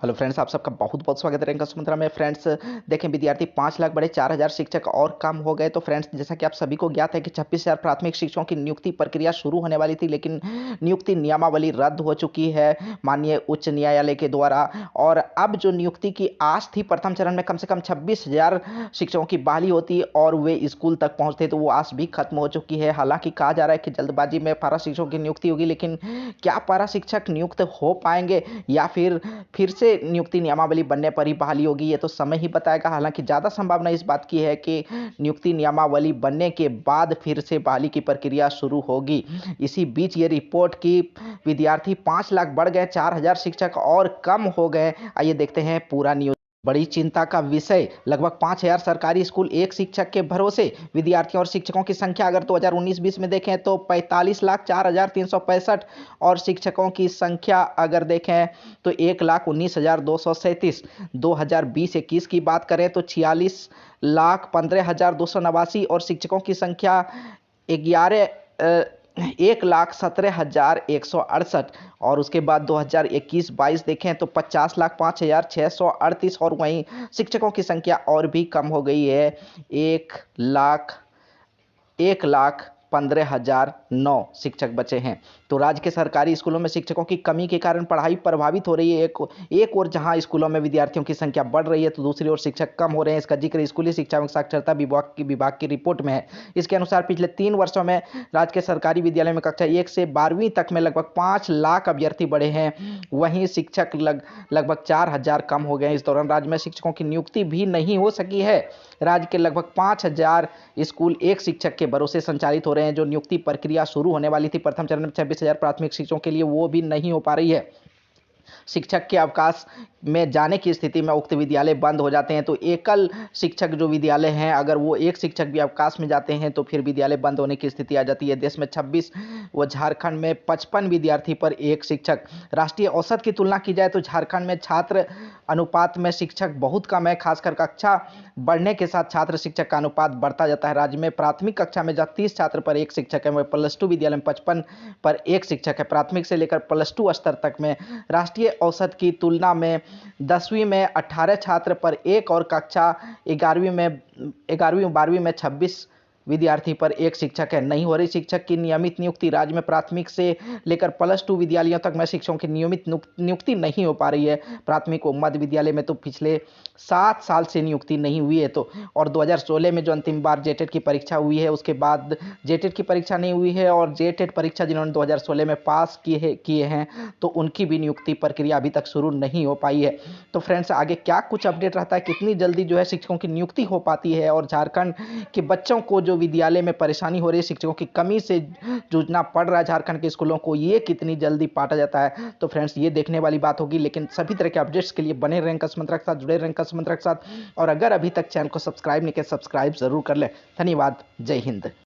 Hello friends, आप सबका बहुत बहुत स्वागत है रैंक सुमित्रा में। फ्रेंड्स देखें, विद्यार्थी 5 लाख बढ़े 4,000 शिक्षक और कम हो गए। तो फ्रेंड्स, जैसा कि आप सभी को ज्ञात है कि 26,000 प्राथमिक शिक्षकों की नियुक्ति प्रक्रिया शुरू होने वाली थी, लेकिन नियुक्ति नियमावली रद्द हो चुकी है माननीय उच्च न्यायालय के द्वारा। और अब जो नियुक्ति की आस थी, प्रथम चरण में कम से कम 26,000 शिक्षकों की बहाली होती और वे स्कूल तक पहुंचते, तो वो आस भी खत्म हो चुकी है। हालांकि कहा जा रहा है कि जल्दबाजी में पारा शिक्षकों की नियुक्ति होगी, लेकिन क्या पारा शिक्षक नियुक्त हो पाएंगे या फिर से नियुक्ति नियमावली बनने पर ही बहाली होगी, ये तो समय ही बताएगा। हालांकि ज़्यादा संभावना इस बात की है कि नियुक्ति नियमावली बनने के बाद फिर से बहाली की प्रक्रिया शुरू होगी। इसी बीच ये रिपोर्ट कि विद्यार्थी 5 लाख बढ़ गए, 4,000 शिक्षक और कम हो गए। आइए देखते हैं पूरा न्यूज। बड़ी चिंता का विषय, लगभग 5,000 सरकारी स्कूल एक शिक्षक के भरोसे। विद्यार्थियों और शिक्षकों की संख्या अगर 2019-20 में देखें तो 45,04,365 और शिक्षकों की संख्या अगर देखें तो 1,19,237। 2020-21 की बात करें तो 46,15,289 और शिक्षकों की संख्या 1,17,168। और उसके बाद 2021-22 देखें तो 50,05,638 और वहीं शिक्षकों की संख्या और भी कम हो गई है, 1,15,009 शिक्षक बचे हैं। तो राज्य के सरकारी स्कूलों में शिक्षकों की कमी के कारण पढ़ाई प्रभावित हो रही है। एक और जहां स्कूलों में विद्यार्थियों की संख्या बढ़ रही है, तो दूसरी ओर शिक्षक कम हो रहे हैं। इसका जिक्र स्कूली शिक्षा एवं साक्षरता विभाग की रिपोर्ट में है। इसके अनुसार पिछले 3 वर्षों में राज्य के सरकारी विद्यालय में कक्षा 1 से 12वीं तक में लगभग 5 लाख अभ्यर्थी बढ़े हैं। वहीं शिक्षक लगभग 4,000 कम हो गए। इस दौरान राज्य में शिक्षकों की नियुक्ति भी नहीं हो सकी है। राज्य के लगभग 5,000 स्कूल एक शिक्षक के भरोसे संचालित हो रहे हैं। जो नियुक्ति प्रक्रिया शुरू होने वाली थी प्रथम चरण में 26,000 प्राथमिक शिक्षकों के लिए, वो भी नहीं हो पा रही है। शिक्षक के अवकाश में जाने की स्थिति में उक्त विद्यालय बंद हो जाते हैं। तो एकल शिक्षक जो विद्यालय हैं, अगर वो एक शिक्षक भी अवकाश में जाते हैं तो फिर विद्यालय बंद होने की स्थिति आ जाती है। देश में 26 व झारखंड में 55 विद्यार्थी पर एक शिक्षक। राष्ट्रीय औसत की तुलना की जाए तो झारखंड में छात्र अनुपात में शिक्षक बहुत कम है। खासकर कक्षा बढ़ने के साथ छात्र शिक्षक का अनुपात बढ़ता जाता है। राज्य में प्राथमिक कक्षा में 30 छात्र पर एक शिक्षक है, वह +2 विद्यालय में 55 पर एक शिक्षक है। प्राथमिक से लेकर +2 स्तर तक में राष्ट्रीय औसत की तुलना में 10वीं में 18 छात्र पर एक और कक्षा 11वीं 12वीं में 26 विद्यार्थी पर एक शिक्षक है। नहीं हो रही शिक्षक की नियमित नियुक्ति। राज्य में प्राथमिक से लेकर +2 विद्यालयों तक में शिक्षकों की नियमित नियुक्ति नहीं हो पा रही है। प्राथमिक व मध्य विद्यालय में तो पिछले 7 साल से नियुक्ति नहीं हुई है। तो और 2016 में जो अंतिम बार जेटेट की परीक्षा हुई है, उसके बाद जेटेट की परीक्षा नहीं हुई है। और जेटेट परीक्षा जिन्होंने 2016 में पास किए हैं, तो उनकी भी नियुक्ति प्रक्रिया अभी तक शुरू नहीं हो पाई है। तो फ्रेंड्स, आगे क्या कुछ अपडेट रहता है, कितनी जल्दी जो है शिक्षकों की नियुक्ति हो पाती है, और झारखंड के बच्चों को जो विद्यालय में परेशानी हो रही है, शिक्षकों की कमी से जूझना पड़ रहा है झारखंड के स्कूलों को, ये कितनी जल्दी पाटा जाता है। तो फ्रेंड्स, ये देखने वाली बात होगी। लेकिन सभी तरह के अपडेट्स के लिए बने रहें कस मंत्रा के साथ, जुड़े रहें कस मंत्रा के साथ। और अगर अभी तक चैनल को सब्सक्राइब नहीं किया, सब्सक्राइब जरूर कर लें। धन्यवाद। जय हिंद।